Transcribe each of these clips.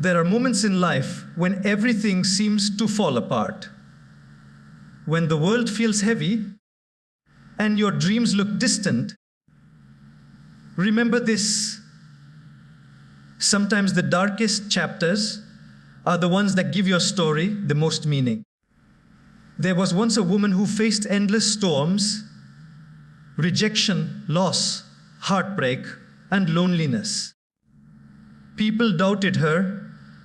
There are moments in life when everything seems to fall apart. When the world feels heavy and your dreams look distant, remember this. Sometimes the darkest chapters are the ones that give your story the most meaning. There was once a woman who faced endless storms, rejection, loss, heartbreak, and loneliness. People doubted her,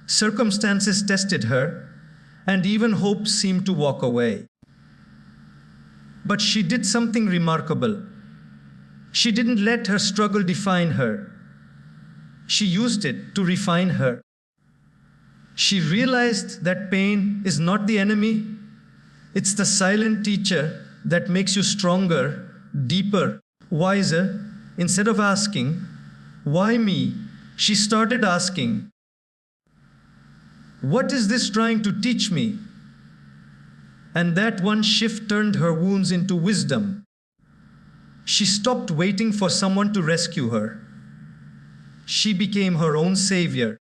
circumstances tested her, and even hope seemed to walk away. But she did something remarkable. She didn't let her struggle define her. She used it to refine her. She realized that pain is not the enemy. It's the silent teacher that makes you stronger, deeper, wiser. Instead of asking, "Why me?" she started asking, "What is this trying to teach me?" And that one shift turned her wounds into wisdom. She stopped waiting for someone to rescue her. She became her own savior.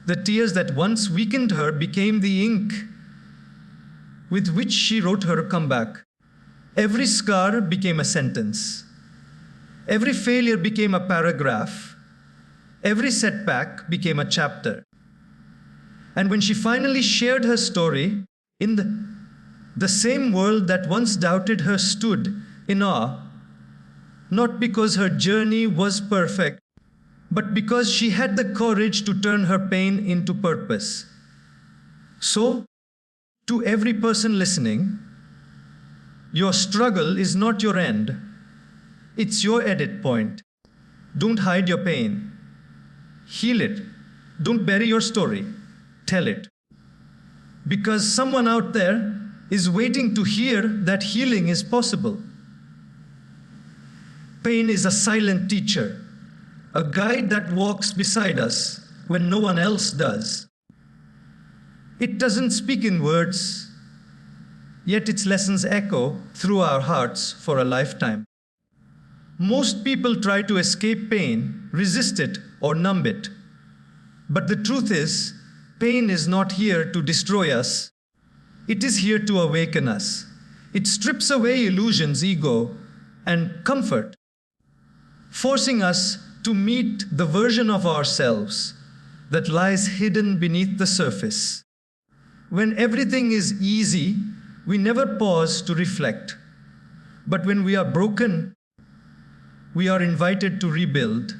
The tears that once weakened her became the ink with which she wrote her comeback. Every scar became a sentence. Every failure became a paragraph. Every setback became a chapter. And when she finally shared her story, in the same world that once doubted her stood in awe, not because her journey was perfect, but because she had the courage to turn her pain into purpose. So, to every person listening, your struggle is not your end. It's your edit point. Don't hide your pain. Heal it. Don't bury your story. Tell it. Because someone out there is waiting to hear that healing is possible. Pain is a silent teacher, a guide that walks beside us when no one else does. It doesn't speak in words, yet its lessons echo through our hearts for a lifetime. Most people try to escape pain, resist it, or numb it. But the truth is, pain is not here to destroy us. It is here to awaken us. It strips away illusions, ego, and comfort, forcing us to meet the version of ourselves that lies hidden beneath the surface. When everything is easy, we never pause to reflect. But when we are broken, we are invited to rebuild.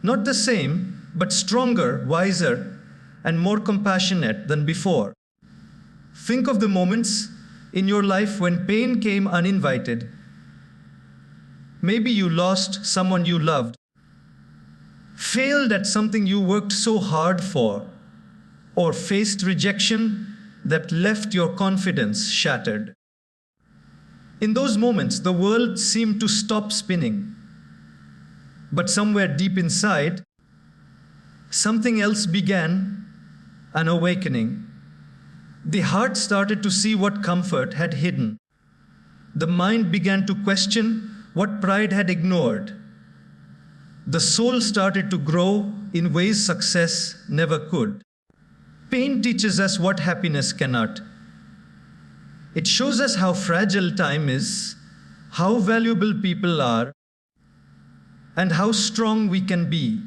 Not the same, but stronger, wiser, and more compassionate than before. Think of the moments in your life when pain came uninvited. Maybe you lost someone you loved, failed at something you worked so hard for, or faced rejection that left your confidence shattered. In those moments, the world seemed to stop spinning. But somewhere deep inside, something else began, an awakening. The heart started to see what comfort had hidden. The mind began to question what pride had ignored. The soul started to grow in ways success never could. Pain teaches us what happiness cannot. It shows us how fragile time is, how valuable people are, and how strong we can be.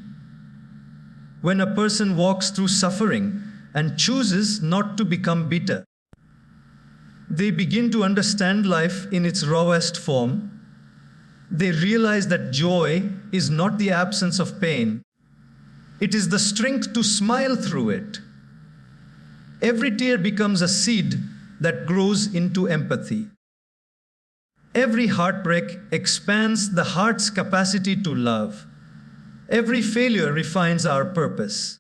When a person walks through suffering and chooses not to become bitter, they begin to understand life in its rawest form. They realize that joy is not the absence of pain. It is the strength to smile through it. Every tear becomes a seed that grows into empathy. Every heartbreak expands the heart's capacity to love. Every failure refines our purpose.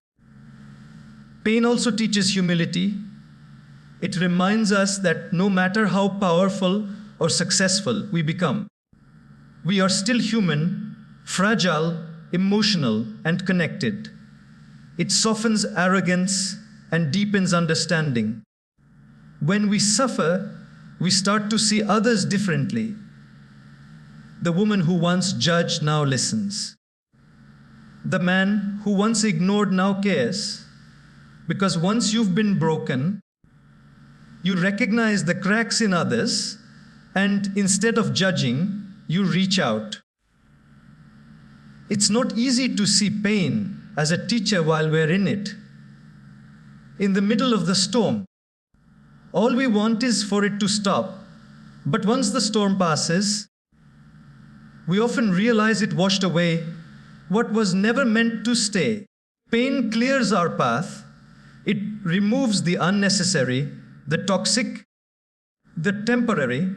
Pain also teaches humility. It reminds us that no matter how powerful or successful we become, we are still human, fragile, emotional, and connected. It softens arrogance and deepens understanding. When we suffer, we start to see others differently. The woman who once judged now listens. The man who once ignored now cares, because once you've been broken, you recognize the cracks in others, and instead of judging, you reach out. It's not easy to see pain as a teacher while we're in it. In the middle of the storm, all we want is for it to stop. But once the storm passes, we often realize it washed away what was never meant to stay. Pain clears our path. It removes the unnecessary, the toxic, the temporary,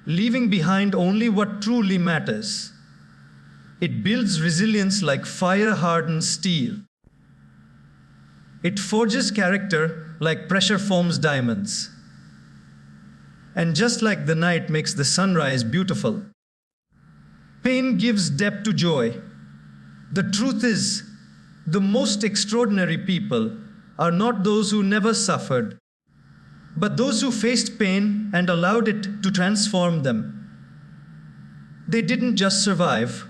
leaving behind only what truly matters. It builds resilience like fire-hardened steel. It forges character like pressure forms diamonds. And just like the night makes the sunrise beautiful, pain gives depth to joy. The truth is, the most extraordinary people are not those who never suffered, but those who faced pain and allowed it to transform them. They didn't just survive,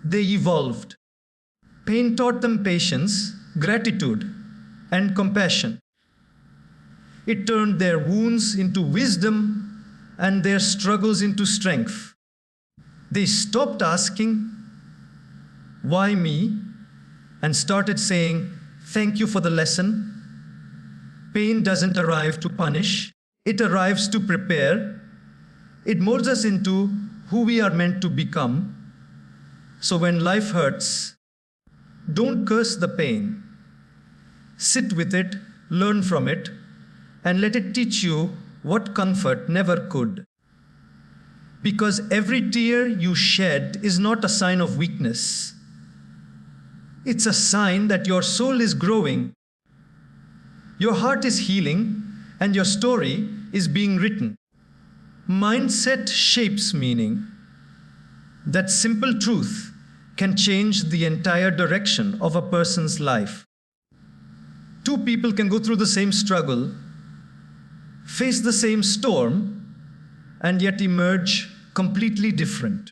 they evolved. Pain taught them patience, gratitude, and compassion. It turned their wounds into wisdom and their struggles into strength. They stopped asking, "Why me?" and started saying, "Thank you for the lesson." Pain doesn't arrive to punish, it arrives to prepare. It molds us into who we are meant to become. So when life hurts, don't curse the pain. Sit with it, learn from it, and let it teach you what comfort never could. Because every tear you shed is not a sign of weakness. It's a sign that your soul is growing. Your heart is healing, and your story is being written. Mindset shapes meaning. That simple truth can change the entire direction of a person's life. Two people can go through the same struggle, face the same storm, and yet emerge completely different.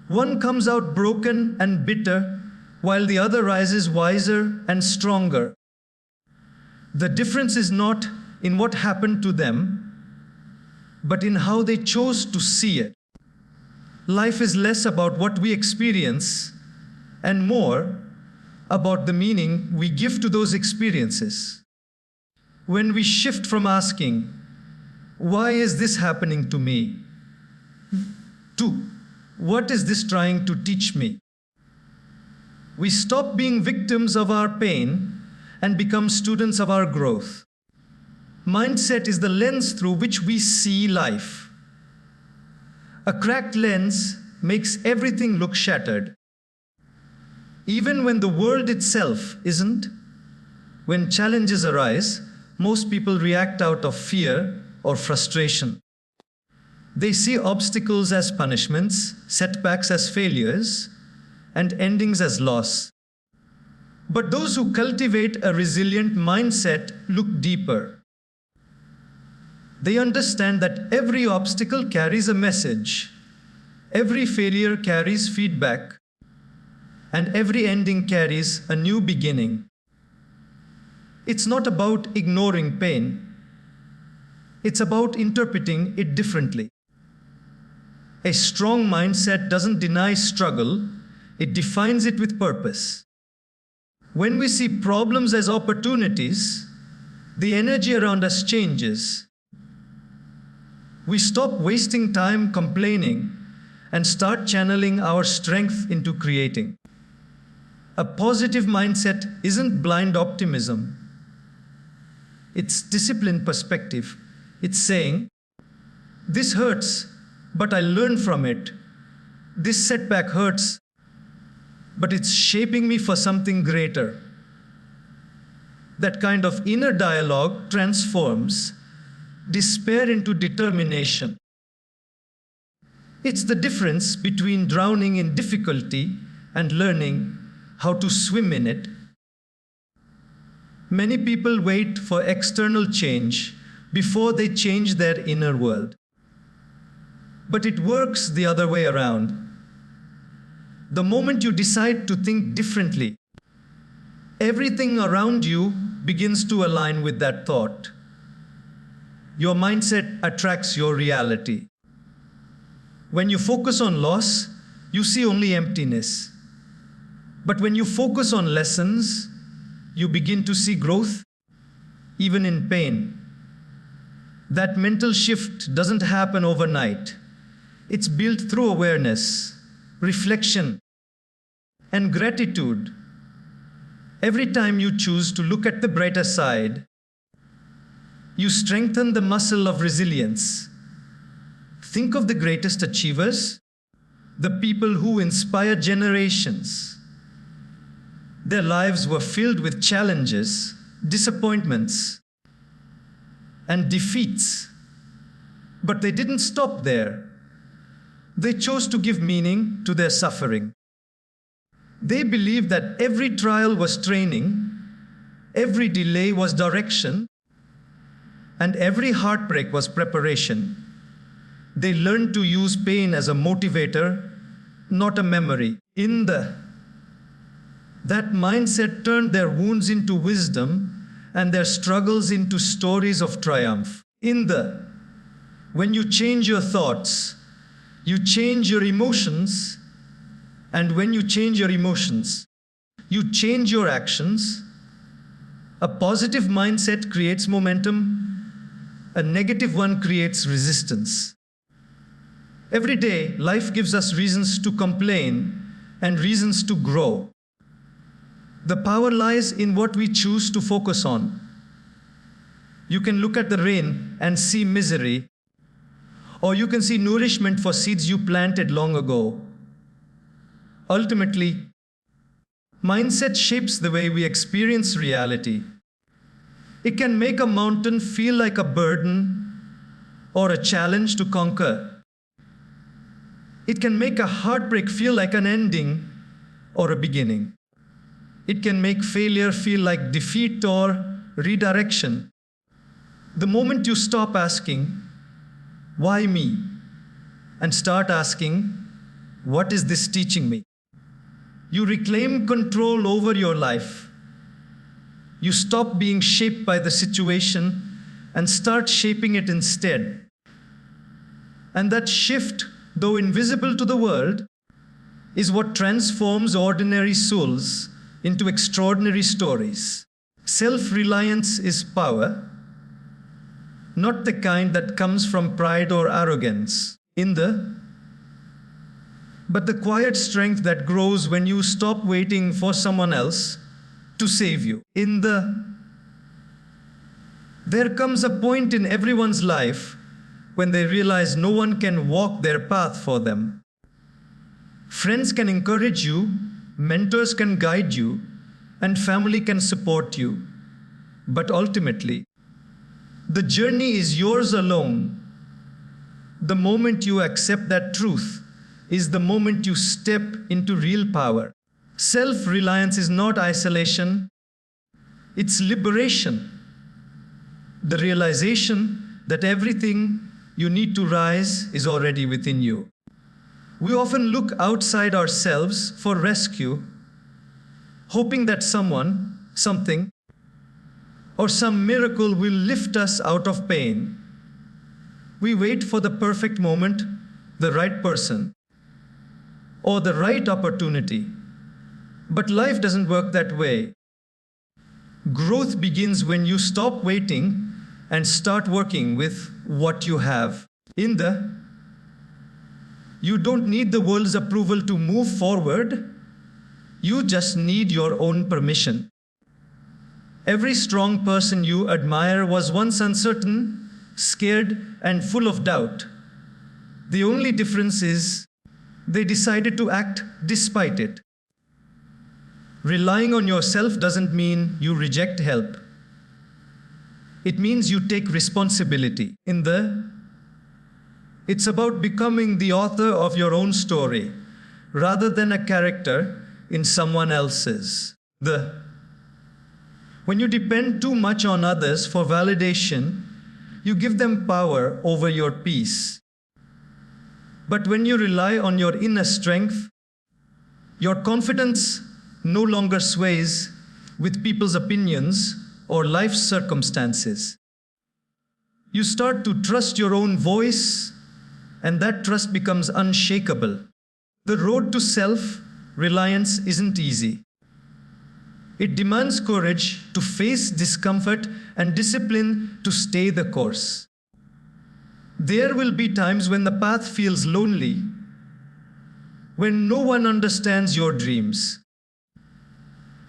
One comes out broken and bitter, while the other rises wiser and stronger. The difference is not in what happened to them, but in how they chose to see it. Life is less about what we experience and more about the meaning we give to those experiences. When we shift from asking, "Why is this happening to me?" to, "What is this trying to teach me?" we stop being victims of our pain and become students of our growth. Mindset is the lens through which we see life. A cracked lens makes everything look shattered. Even when the world itself isn't, when challenges arise, most people react out of fear or frustration. They see obstacles as punishments, setbacks as failures, and endings as loss. But those who cultivate a resilient mindset look deeper. They understand that every obstacle carries a message, every failure carries feedback, and every ending carries a new beginning. It's not about ignoring pain. It's about interpreting it differently. A strong mindset doesn't deny struggle, it defines it with purpose. When we see problems as opportunities, the energy around us changes. We stop wasting time complaining and start channeling our strength into creating. A positive mindset isn't blind optimism. It's disciplined perspective. It's saying, "This hurts, but I learn from it. This setback hurts, but it's shaping me for something greater." That kind of inner dialogue transforms despair into determination. It's the difference between drowning in difficulty and learning how to swim in it. Many people wait for external change before they change their inner world. But it works the other way around. The moment you decide to think differently, everything around you begins to align with that thought. Your mindset attracts your reality. When you focus on loss, you see only emptiness. But when you focus on lessons, you begin to see growth, even in pain. That mental shift doesn't happen overnight. It's built through awareness, reflection, and gratitude. Every time you choose to look at the brighter side, you strengthen the muscle of resilience. Think of the greatest achievers, the people who inspire generations. Their lives were filled with challenges, disappointments, and defeats. But they didn't stop there. They chose to give meaning to their suffering. They believed that every trial was training, every delay was direction, and every heartbreak was preparation. They learned to use pain as a motivator, not a memory. That mindset turned their wounds into wisdom and their struggles into stories of triumph. When you change your thoughts, you change your emotions, and when you change your emotions, you change your actions. A positive mindset creates momentum, a negative one creates resistance. Every day, life gives us reasons to complain and reasons to grow. The power lies in what we choose to focus on. You can look at the rain and see misery, or you can see nourishment for seeds you planted long ago. Ultimately, mindset shapes the way we experience reality. It can make a mountain feel like a burden or a challenge to conquer. It can make a heartbreak feel like an ending or a beginning. It can make failure feel like defeat or redirection. The moment you stop asking, "Why me?" and start asking, "What is this teaching me?" you reclaim control over your life. You stop being shaped by the situation and start shaping it instead. And that shift, though invisible to the world, is what transforms ordinary souls into extraordinary stories. Self-reliance is power, not the kind that comes from pride or arrogance, but the quiet strength that grows when you stop waiting for someone else to save you. There comes a point in everyone's life when they realize no one can walk their path for them. Friends can encourage you, mentors can guide you, and family can support you. But ultimately, the journey is yours alone. The moment you accept that truth is the moment you step into real power. Self-reliance is not isolation, it's liberation. The realization that everything you need to rise is already within you. We often look outside ourselves for rescue, hoping that someone, something, or some miracle will lift us out of pain. We wait for the perfect moment, the right person, or the right opportunity. But life doesn't work that way. Growth begins when you stop waiting and start working with what you have. You don't need the world's approval to move forward. You just need your own permission. Every strong person you admire was once uncertain, scared, and full of doubt. The only difference is they decided to act despite it. Relying on yourself doesn't mean you reject help. It means you take responsibility. It's about becoming the author of your own story, rather than a character in someone else's. When you depend too much on others for validation, you give them power over your peace. But when you rely on your inner strength, Your confidence no longer sways with people's opinions or life's circumstances. You start to trust your own voice, and that trust becomes unshakable. The road to self-reliance isn't easy. It demands courage to face discomfort and discipline to stay the course. There will be times when the path feels lonely, when no one understands your dreams,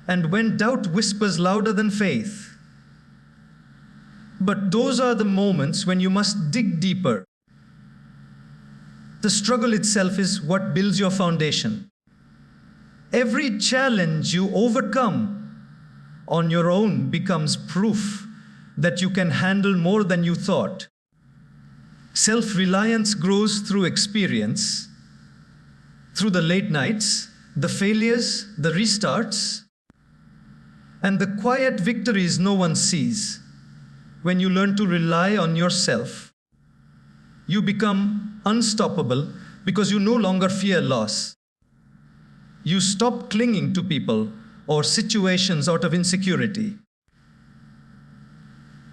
and when doubt whispers louder than faith. But those are the moments when you must dig deeper. The struggle itself is what builds your foundation. Every challenge you overcome on your own becomes proof that you can handle more than you thought. Self-reliance grows through experience, through the late nights, the failures, the restarts, and the quiet victories no one sees. When you learn to rely on yourself, you become unstoppable because you no longer fear loss. You stop clinging to people or situations out of insecurity.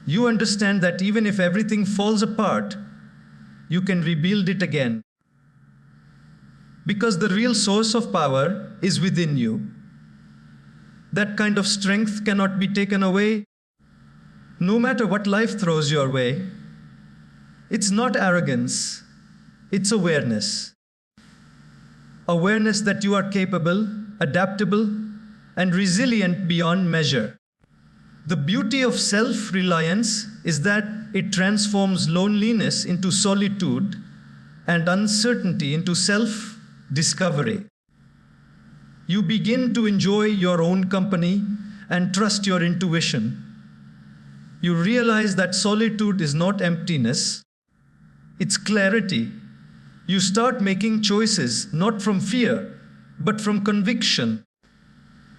You understand that even if everything falls apart, you can rebuild it again. Because the real source of power is within you. That kind of strength cannot be taken away, no matter what life throws your way. It's not arrogance, it's awareness. Awareness that you are capable, adaptable, and resilient beyond measure. The beauty of self-reliance is that it transforms loneliness into solitude and uncertainty into self-discovery. You begin to enjoy your own company and trust your intuition. You realize that solitude is not emptiness, it's clarity. You start making choices not from fear, but from conviction.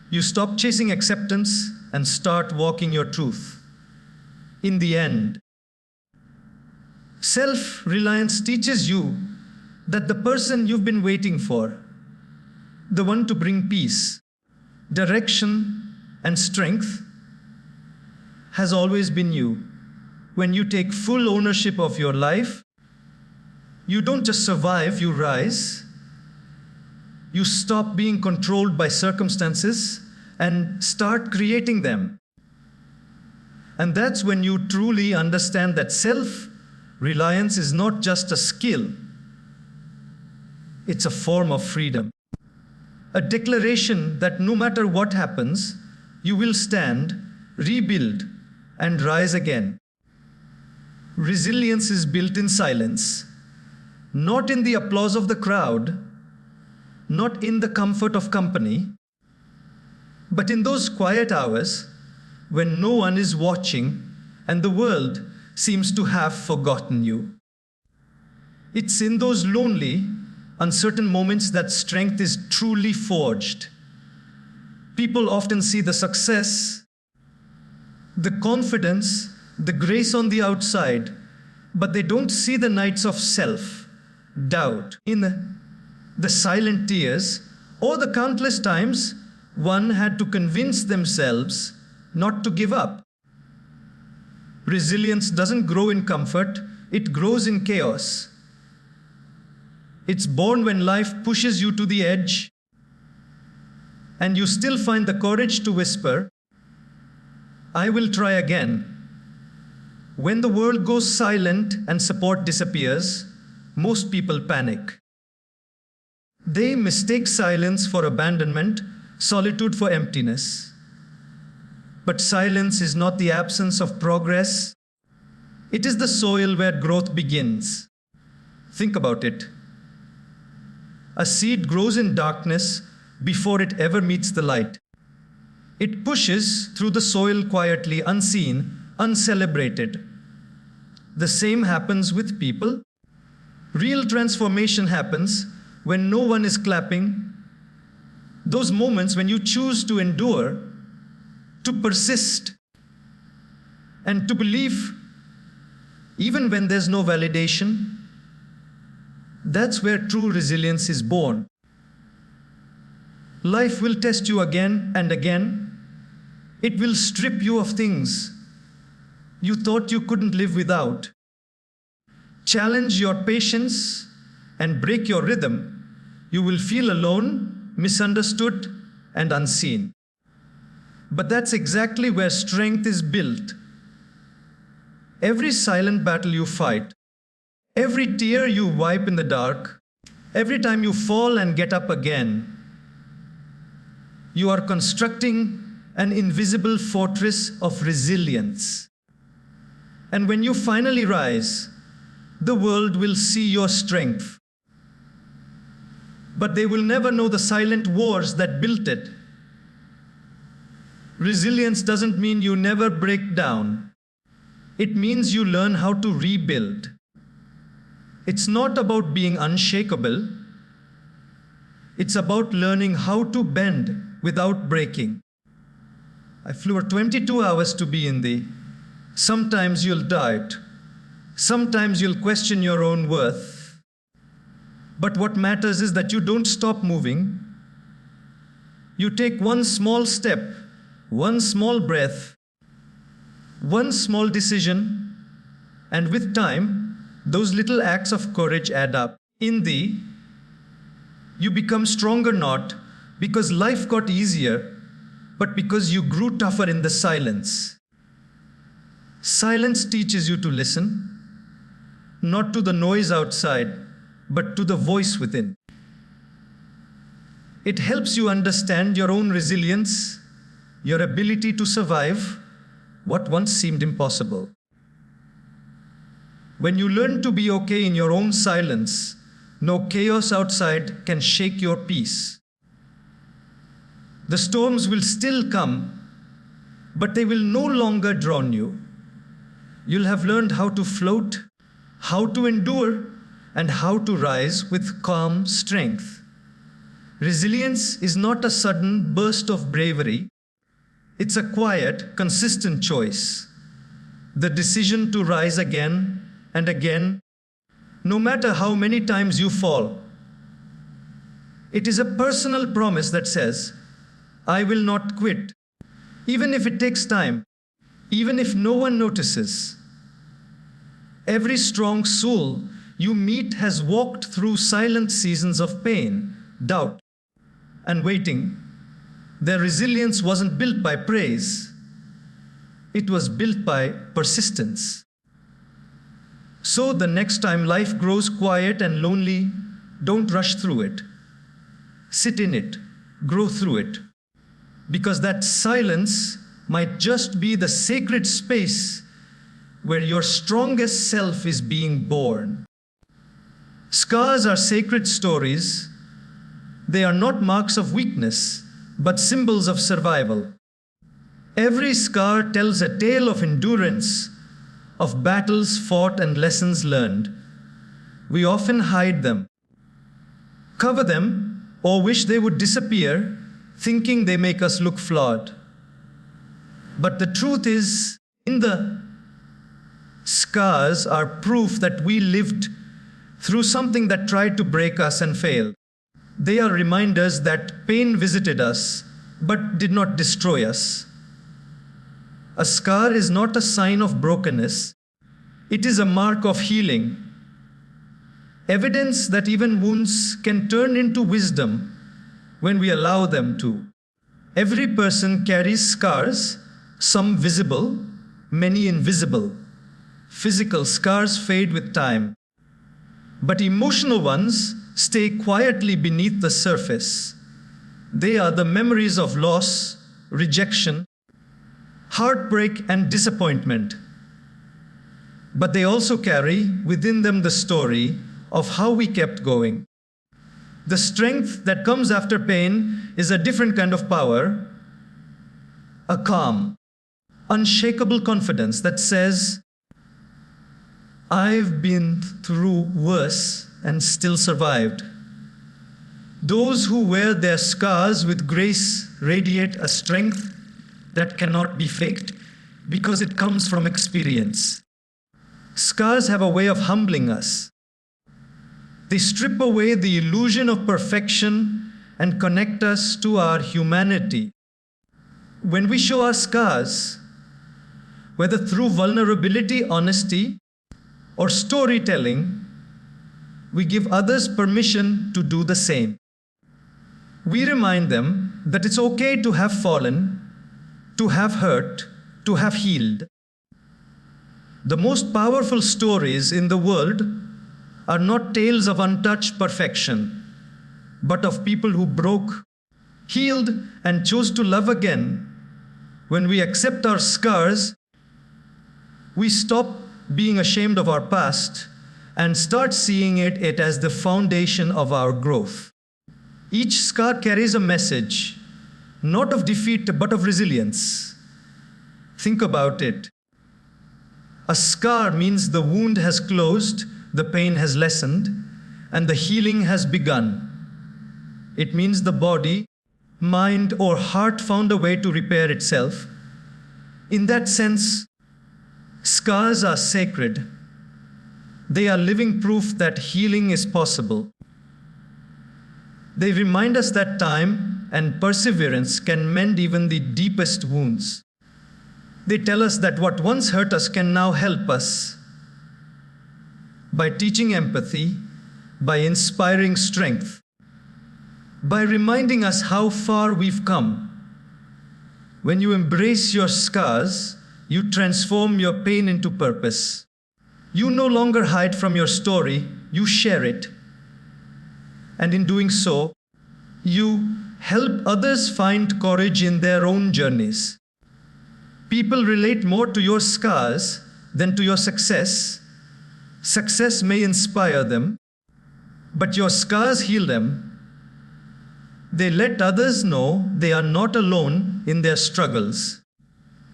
You stop chasing acceptance and start walking your truth. In the end, self-reliance teaches you that the person you've been waiting for, the one to bring peace, direction, and strength, has always been you. When you take full ownership of your life, you don't just survive, you rise. You stop being controlled by circumstances and start creating them. And that's when you truly understand that self-reliance is not just a skill, it's a form of freedom. A declaration that no matter what happens, you will stand, rebuild, and rise again. Resilience is built in silence, not in the applause of the crowd, not in the comfort of company, but in those quiet hours when no one is watching and the world seems to have forgotten you. It's in those lonely, uncertain moments that strength is truly forged. People often see the success, the confidence, the grace on the outside, but they don't see the nights of self-doubt, in the silent tears, or the countless times one had to convince themselves not to give up. Resilience doesn't grow in comfort, it grows in chaos. It's born when life pushes you to the edge, and you still find the courage to whisper, "I will try again." When the world goes silent and support disappears, most people panic. They mistake silence for abandonment, solitude for emptiness. But silence is not the absence of progress. It is the soil where growth begins. Think about it. A seed grows in darkness before it ever meets the light. It pushes through the soil quietly, unseen, uncelebrated. The same happens with people. Real transformation happens when no one is clapping. Those moments when you choose to endure, to persist, and to believe even when there's no validation. That's where true resilience is born. Life will test you again and again. It will strip you of things you thought you couldn't live without. Challenge your patience and break your rhythm. You will feel alone, misunderstood, and unseen. But that's exactly where strength is built. Every silent battle you fight, every tear you wipe in the dark, every time you fall and get up again, you are constructing an invisible fortress of resilience. And when you finally rise, the world will see your strength. But they will never know the silent wars that built it. Resilience doesn't mean you never break down. It means you learn how to rebuild. It's not about being unshakable. It's about learning how to bend without breaking. I flew 22 hours to be in thee. Sometimes you'll doubt. Sometimes you'll question your own worth. But what matters is that you don't stop moving. You take one small step, one small breath, one small decision, and with time, those little acts of courage add up. In thee, you become stronger not because life got easier, but because you grew tougher in the silence. Silence teaches you to listen, not to the noise outside, but to the voice within. It helps you understand your own resilience, your ability to survive what once seemed impossible. When you learn to be okay in your own silence, no chaos outside can shake your peace. The storms will still come, but they will no longer drown you. You'll have learned how to float, how to endure, and how to rise with calm strength. Resilience is not a sudden burst of bravery. It's a quiet, consistent choice. The decision to rise again and again, no matter how many times you fall. It is a personal promise that says, I will not quit, even if it takes time, even if no one notices. Every strong soul you meet has walked through silent seasons of pain, doubt, and waiting. Their resilience wasn't built by praise. It was built by persistence. So the next time life grows quiet and lonely, don't rush through it. Sit in it, grow through it. Because that silence might just be the sacred space where your strongest self is being born. Scars are sacred stories. They are not marks of weakness, but symbols of survival. Every scar tells a tale of endurance, of battles fought and lessons learned. We often hide them, cover them, or wish they would disappear, thinking they make us look flawed. But the truth is, in the scars are proof that we lived through something that tried to break us and failed. They are reminders that pain visited us, but did not destroy us. A scar is not a sign of brokenness. It is a mark of healing. Evidence that even wounds can turn into wisdom when we allow them to. Every person carries scars, some visible, many invisible. Physical scars fade with time, but emotional ones stay quietly beneath the surface. They are the memories of loss, rejection, heartbreak, and disappointment. But they also carry within them the story of how we kept going. The strength that comes after pain is a different kind of power, a calm, unshakable confidence that says, I've been through worse and still survived. Those who wear their scars with grace radiate a strength that cannot be faked because it comes from experience. Scars have a way of humbling us. They strip away the illusion of perfection and connect us to our humanity. When we show our scars, whether through vulnerability, honesty, or storytelling, we give others permission to do the same. We remind them that it's okay to have fallen, to have hurt, to have healed. The most powerful stories in the world are not tales of untouched perfection, but of people who broke, healed, and chose to love again. When we accept our scars, we stop being ashamed of our past and start seeing it as the foundation of our growth. Each scar carries a message, not of defeat, but of resilience. Think about it. A scar means the wound has closed, the pain has lessened, and the healing has begun. It means the body, mind, or heart found a way to repair itself. In that sense, scars are sacred. They are living proof that healing is possible. They remind us that time and perseverance can mend even the deepest wounds. They tell us that what once hurt us can now help us. By teaching empathy, by inspiring strength, by reminding us how far we've come. When you embrace your scars, you transform your pain into purpose. You no longer hide from your story, you share it. And in doing so, you help others find courage in their own journeys. People relate more to your scars than to your success. Success may inspire them, but your scars heal them. They let others know they are not alone in their struggles,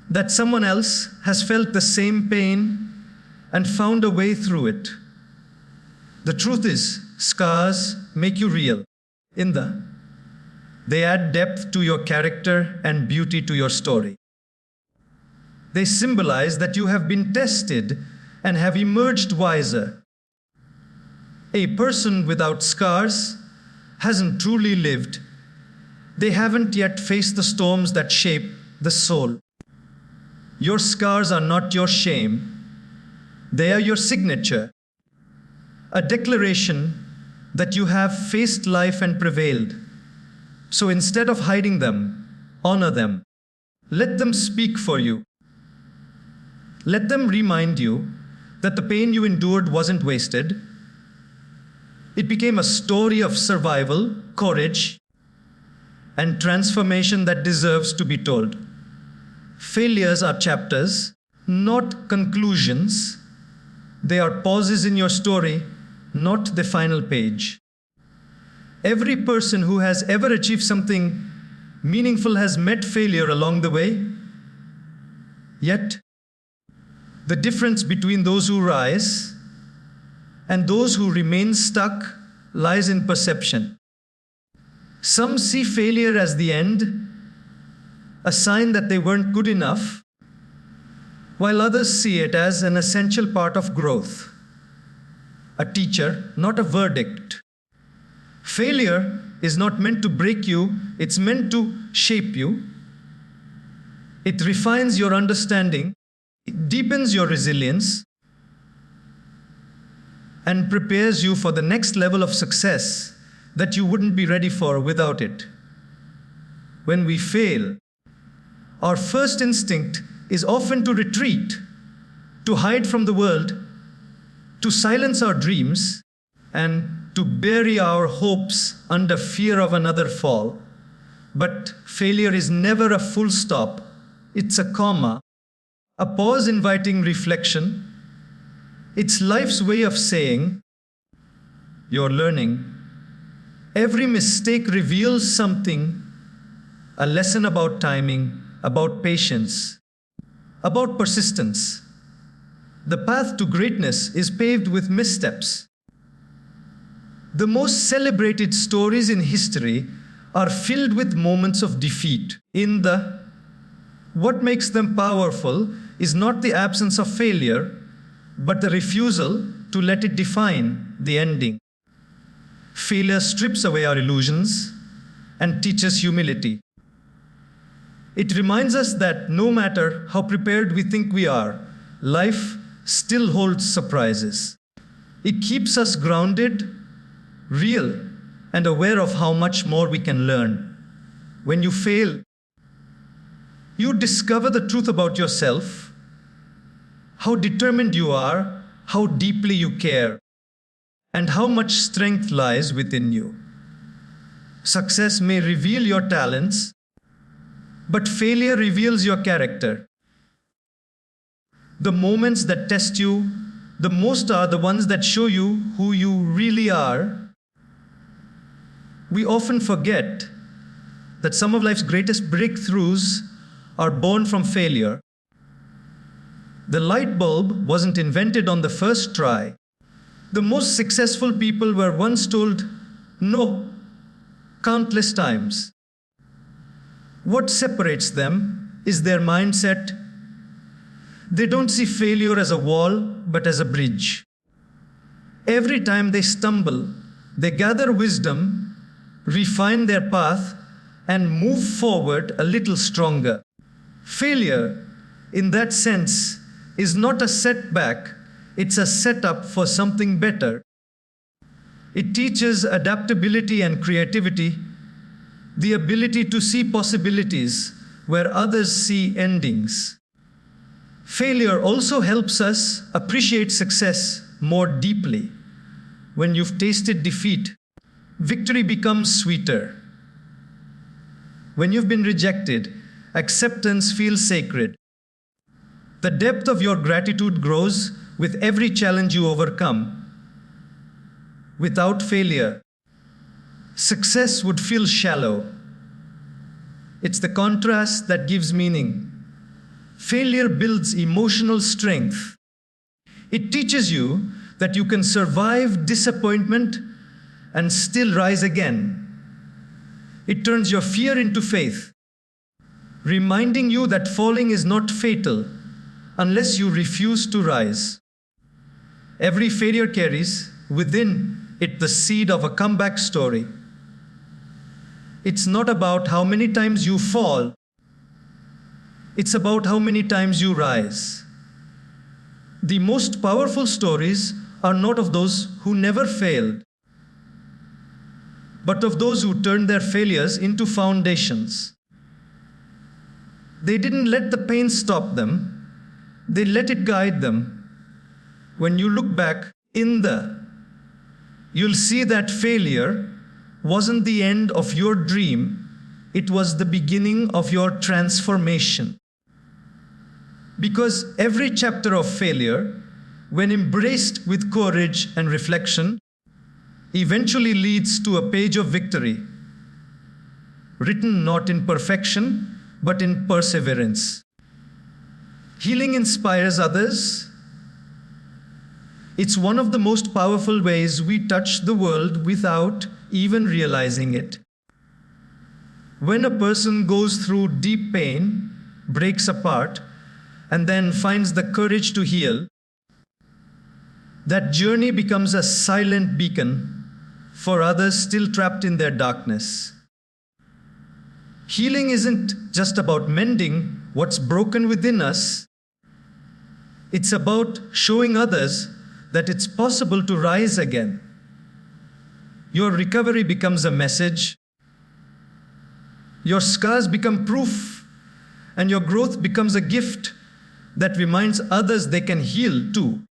that someone else has felt the same pain and found a way through it. The truth is, scars make you real. They add depth to your character and beauty to your story. They symbolize that you have been tested and have emerged wiser. A person without scars hasn't truly lived. They haven't yet faced the storms that shape the soul. Your scars are not your shame. They are your signature, a declaration that you have faced life and prevailed. So instead of hiding them, honor them. Let them speak for you. Let them remind you that the pain you endured wasn't wasted. It became a story of survival, courage, and transformation that deserves to be told. Failures are chapters, not conclusions. They are pauses in your story, not the final page. Every person who has ever achieved something meaningful has met failure along the way. Yet, the difference between those who rise and those who remain stuck lies in perception. Some see failure as the end, a sign that they weren't good enough, while others see it as an essential part of growth. A teacher, not a verdict. Failure is not meant to break you, it's meant to shape you. It refines your understanding, it deepens your resilience, and prepares you for the next level of success that you wouldn't be ready for without it. When we fail, our first instinct is often to retreat, to hide from the world, to silence our dreams, and to bury our hopes under fear of another fall. But failure is never a full stop. It's a comma, a pause inviting reflection. It's life's way of saying, you're learning. Every mistake reveals something, a lesson about timing, about patience, about persistence. The path to greatness is paved with missteps. The most celebrated stories in history are filled with moments of defeat. What makes them powerful is not the absence of failure, but the refusal to let it define the ending. Failure strips away our illusions. and teaches humility. It reminds us that no matter how prepared we think we are, life still holds surprises. It keeps us grounded, real, and aware of how much more we can learn. When you fail, you discover the truth about yourself, how determined you are, how deeply you care, and how much strength lies within you. Success may reveal your talents, but failure reveals your character. The moments that test you the most are the ones that show you who you really are. We often forget that some of life's greatest breakthroughs are born from failure. The light bulb wasn't invented on the first try. The most successful people were once told no countless times. What separates them is their mindset. They don't see failure as a wall, but as a bridge. Every time they stumble, they gather wisdom, refine their path, and move forward a little stronger. Failure, in that sense, is not a setback, it's a setup for something better. It teaches adaptability and creativity, the ability to see possibilities where others see endings. Failure also helps us appreciate success more deeply. When you've tasted defeat, victory becomes sweeter. When you've been rejected, acceptance feels sacred. The depth of your gratitude grows with every challenge you overcome. Without failure, success would feel shallow. It's the contrast that gives meaning. Failure builds emotional strength. It teaches you that you can survive disappointment and still rise again. It turns your fear into faith, reminding you that falling is not fatal unless you refuse to rise. Every failure carries within it the seed of a comeback story. It's not about how many times you fall, it's about how many times you rise. The most powerful stories are not of those who never failed, but of those who turned their failures into foundations. They didn't let the pain stop them, they let it guide them. When you look back you'll see that failure wasn't the end of your dream, it was the beginning of your transformation. Because every chapter of failure, when embraced with courage and reflection, eventually leads to a page of victory, written not in perfection, but in perseverance. Healing inspires others. It's one of the most powerful ways we touch the world without even realizing it. When a person goes through deep pain, breaks apart, and then finds the courage to heal, that journey becomes a silent beacon for others still trapped in their darkness. Healing isn't just about mending what's broken within us. It's about showing others that it's possible to rise again. Your recovery becomes a message. Your scars become proof, and your growth becomes a gift that reminds others they can heal too.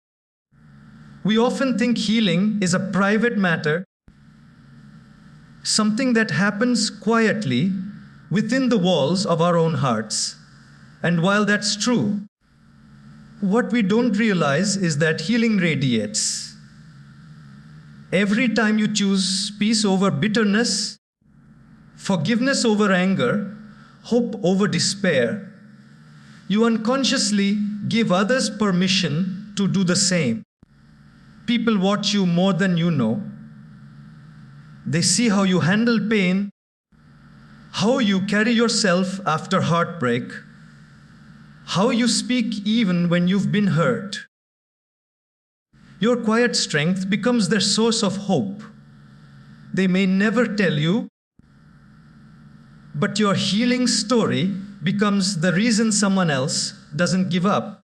We often think healing is a private matter, something that happens quietly within the walls of our own hearts. And while that's true, what we don't realize is that healing radiates. Every time you choose peace over bitterness, forgiveness over anger, hope over despair, you unconsciously give others permission to do the same. People watch you more than you know. They see how you handle pain, how you carry yourself after heartbreak, how you speak even when you've been hurt. Your quiet strength becomes their source of hope. They may never tell you, But your healing story becomes the reason someone else doesn't give up.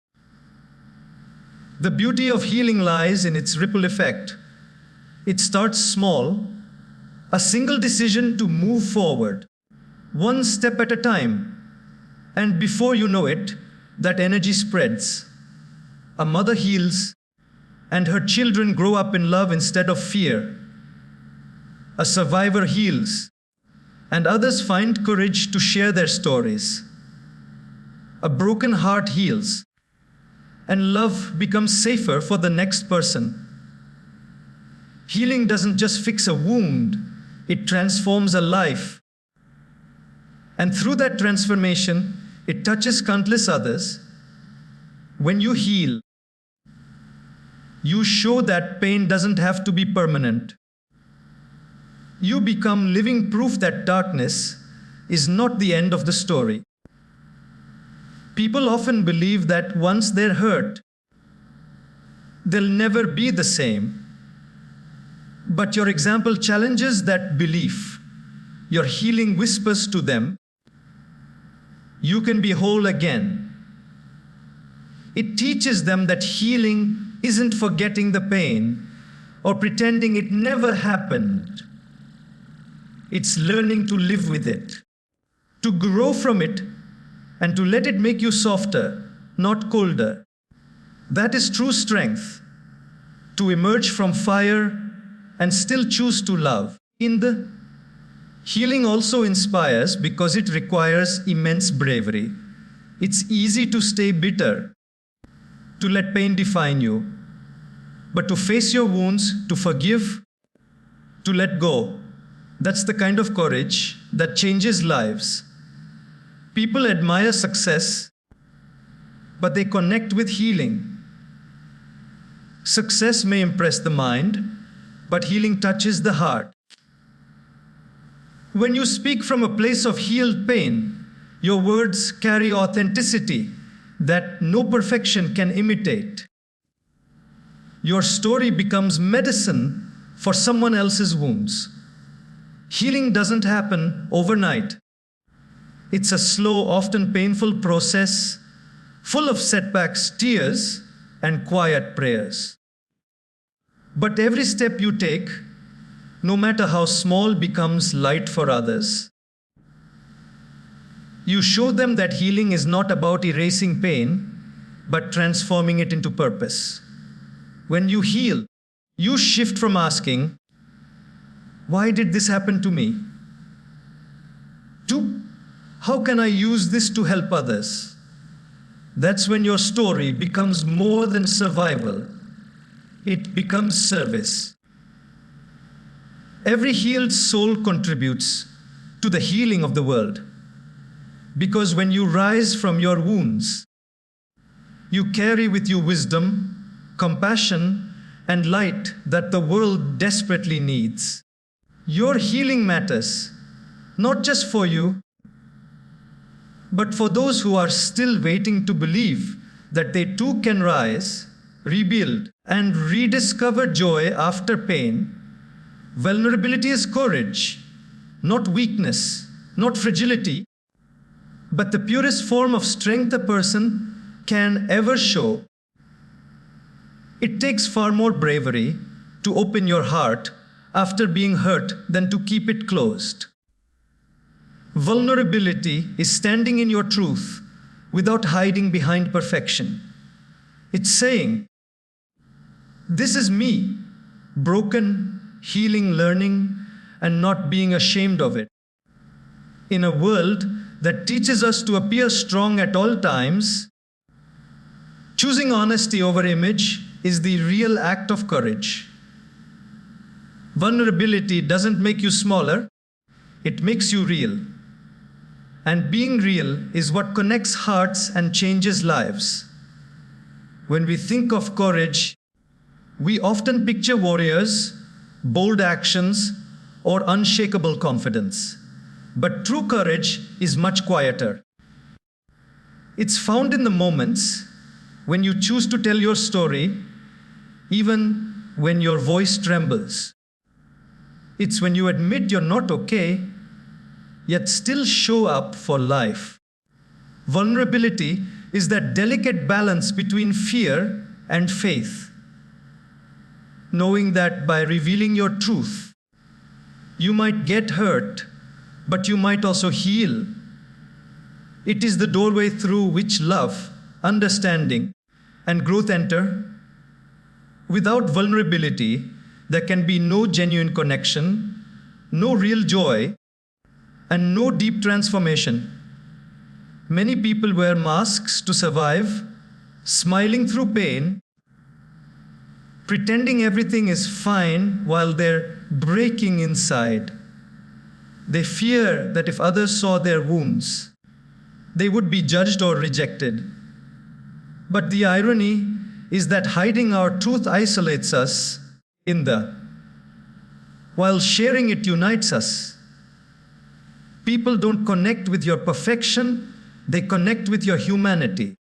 The beauty of healing lies in its ripple effect. It starts small, a single decision to move forward, one step at a time, and before you know it, that energy spreads. A mother heals, and her children grow up in love instead of fear. A survivor heals, and others find courage to share their stories. A broken heart heals, and love becomes safer for the next person. Healing doesn't just fix a wound, it transforms a life. And through that transformation, it touches countless others. When you heal, you show that pain doesn't have to be permanent. You become living proof that darkness is not the end of the story. People often believe that once they're hurt, they'll never be the same. But your example challenges that belief. Your healing whispers to them, you can be whole again. It teaches them that healing isn't forgetting the pain or pretending it never happened. It's learning to live with it, to grow from it, and to let it make you softer, not colder. That is true strength, to emerge from fire and still choose to love. Healing also inspires because it requires immense bravery. It's easy to stay bitter, to let pain define you, but to face your wounds, to forgive, to let go, that's the kind of courage that changes lives. People admire success, but they connect with healing. Success may impress the mind, but healing touches the heart. When you speak from a place of healed pain, your words carry authenticity that no perfection can imitate. Your story becomes medicine for someone else's wounds. Healing doesn't happen overnight. It's a slow, often painful process, full of setbacks, tears, and quiet prayers. But every step you take, no matter how small, becomes light for others. You show them that healing is not about erasing pain, but transforming it into purpose. When you heal, you shift from asking, why did this happen to me? To, how can I use this to help others? That's when your story becomes more than survival. It becomes service. Every healed soul contributes to the healing of the world. Because when you rise from your wounds, you carry with you wisdom, compassion, and light that the world desperately needs. Your healing matters, not just for you, but for those who are still waiting to believe that they too can rise, rebuild, and rediscover joy after pain. Vulnerability is courage, not weakness, not fragility, but the purest form of strength a person can ever show. It takes far more bravery to open your heart after being hurt than to keep it closed. Vulnerability is standing in your truth without hiding behind perfection. It's saying, this is me, broken, healing, learning, and not being ashamed of it. In a world that teaches us to appear strong at all times, choosing honesty over image is the real act of courage. Vulnerability doesn't make you smaller, it makes you real. And being real is what connects hearts and changes lives. When we think of courage, we often picture warriors, bold actions, or unshakable confidence. But true courage is much quieter. It's found in the moments when you choose to tell your story, even when your voice trembles. It's when you admit you're not okay, yet still show up for life. Vulnerability is that delicate balance between fear and faith. Knowing that by revealing your truth, you might get hurt, but you might also heal. It is the doorway through which love, understanding, and growth enter. Without vulnerability, there can be no genuine connection, no real joy, and no deep transformation. Many people wear masks to survive, smiling through pain, pretending everything is fine while they're breaking inside. They fear that if others saw their wounds, they would be judged or rejected. But the irony is that hiding our truth isolates us while sharing it unites us. People don't connect with your perfection, they connect with your humanity.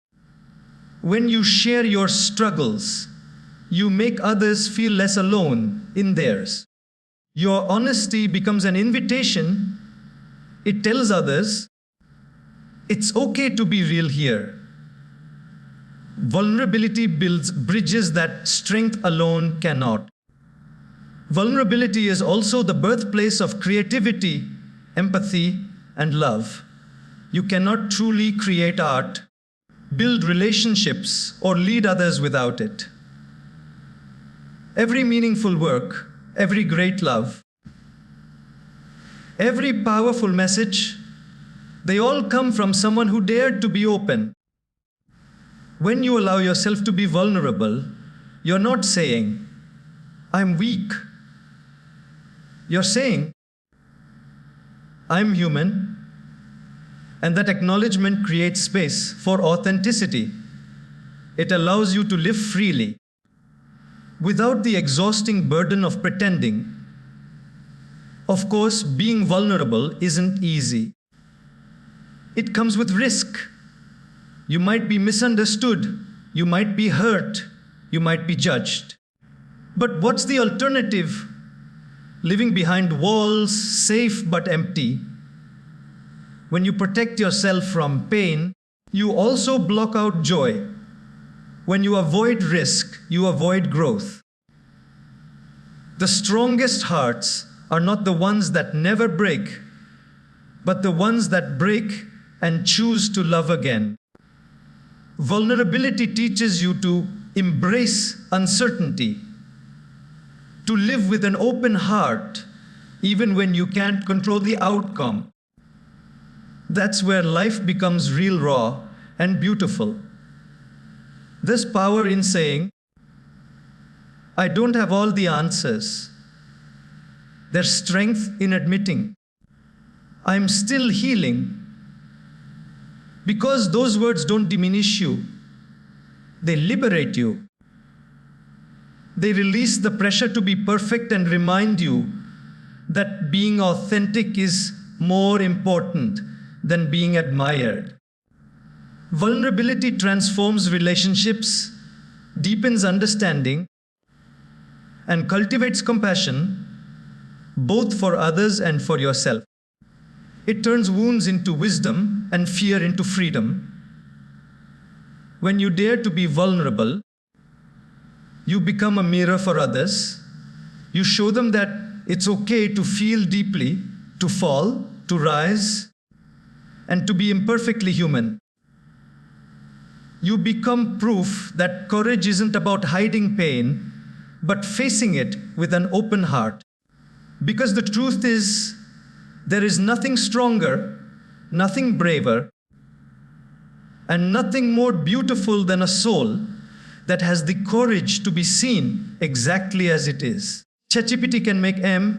When you share your struggles, you make others feel less alone in theirs. Your honesty becomes an invitation. It tells others, it's okay to be real here. Vulnerability builds bridges that strength alone cannot. Vulnerability is also the birthplace of creativity, empathy, and love. You cannot truly create art, build relationships, or lead others without it. Every meaningful work, every great love, every powerful message, they all come from someone who dared to be open. When you allow yourself to be vulnerable, you're not saying, I'm weak. You're saying, I'm human. And that acknowledgement creates space for authenticity. It allows you to live freely, without the exhausting burden of pretending. Of course, being vulnerable isn't easy. It comes with risk. You might be misunderstood, you might be hurt, you might be judged. But what's the alternative? Living behind walls, safe but empty. When you protect yourself from pain, you also block out joy. When you avoid risk, you avoid growth. The strongest hearts are not the ones that never break, but the ones that break and choose to love again. Vulnerability teaches you to embrace uncertainty, to live with an open heart, even when you can't control the outcome. That's where life becomes real, raw, and beautiful. There's power in saying, I don't have all the answers. There's strength in admitting, I'm still healing. Because those words don't diminish you, they liberate you. They release the pressure to be perfect and remind you that being authentic is more important than being admired. Vulnerability transforms relationships, deepens understanding, and cultivates compassion, both for others and for yourself. It turns wounds into wisdom and fear into freedom. When you dare to be vulnerable, you become a mirror for others. You show them that it's okay to feel deeply, to fall, to rise, and to be imperfectly human. You become proof that courage isn't about hiding pain, but facing it with an open heart. Because the truth is, there is nothing stronger, nothing braver, and nothing more beautiful than a soul that has the courage to be seen exactly as it is. ChatGPT can make M